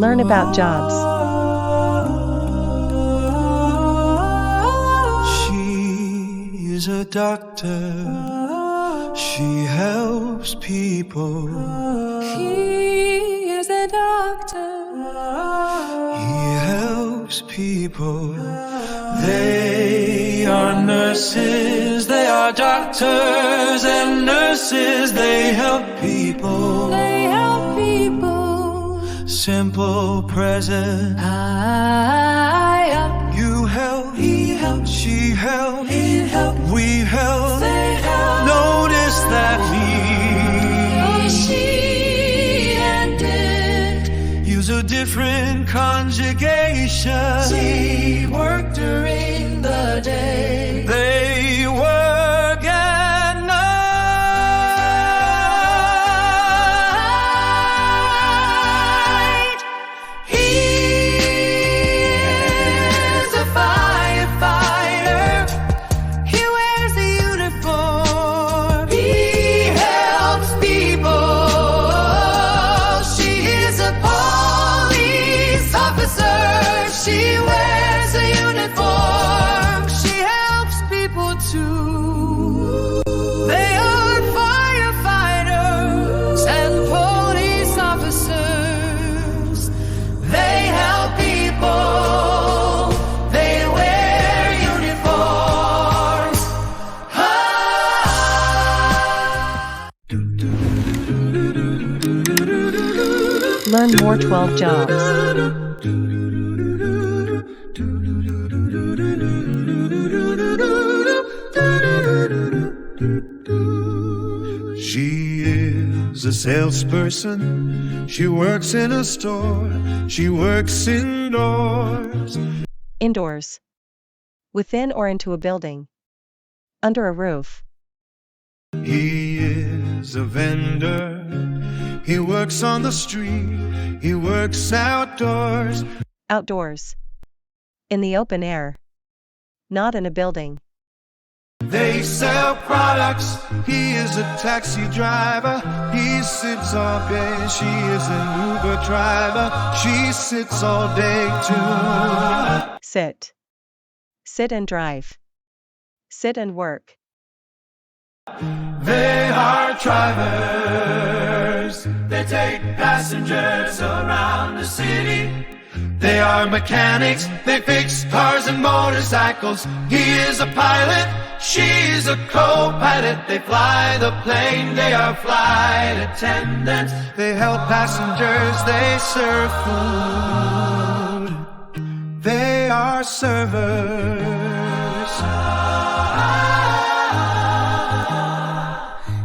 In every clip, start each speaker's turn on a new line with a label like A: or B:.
A: Learn about jobs.
B: She's a doctor. She helps people.
C: He is a doctor.
B: He helps people. They are nurses. They are doctors and nurses. They help people.
C: They help people.
B: Simple present.
C: I help.
B: You help.
C: He helps.
B: She helps.
C: He helps.
B: We help.
C: They help.
B: Notice that
C: Oh, she and it.
B: use a different conjugation.
C: She worked during the day.
B: They work at night.
C: He is a firefighter.
B: He wears a uniform.
C: He helps people. She is a police officer. She wears a uniform. She helps people too. They are firefighters and police officers. They help people. They wear uniforms.
A: Learn more 12 jobs.
B: She is a salesperson. She works in a store. She works indoors.
A: Indoors. Within or into a building. Under a roof.
B: He is a vendor. He works on the street. He works outdoors.
A: Outdoors. In the open air. Not in a building.
B: They sell products. He is a taxi driver. He sits all day. She is an Uber driver. She sits all day too.
A: Sit. Sit and drive. Sit and work.
B: They are drivers. They take passengers around the city. They are mechanics. They fix cars and motorcycles. He is a pilot. She is a co-pilot. They fly the plane. They are flight attendants. They help passengers. They serve food. They are servers.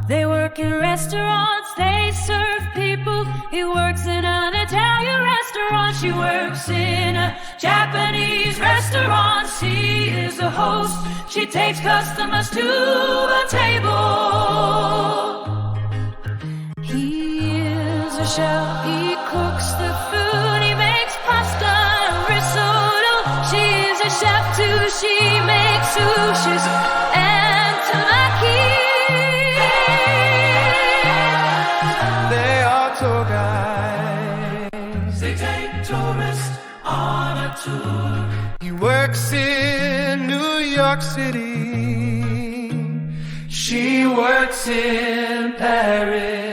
C: They work in restaurants, they serve people. He works in an Italian restaurant. She works in a Japanese restaurant. She is a host. She takes customers to the table. He is a chef. He cooks the food. He makes pasta and risotto. She is a chef too. She makes sushis and tamaki.
B: They are tour guides. They take tourists on a tour. He works in New York City. She works in Paris.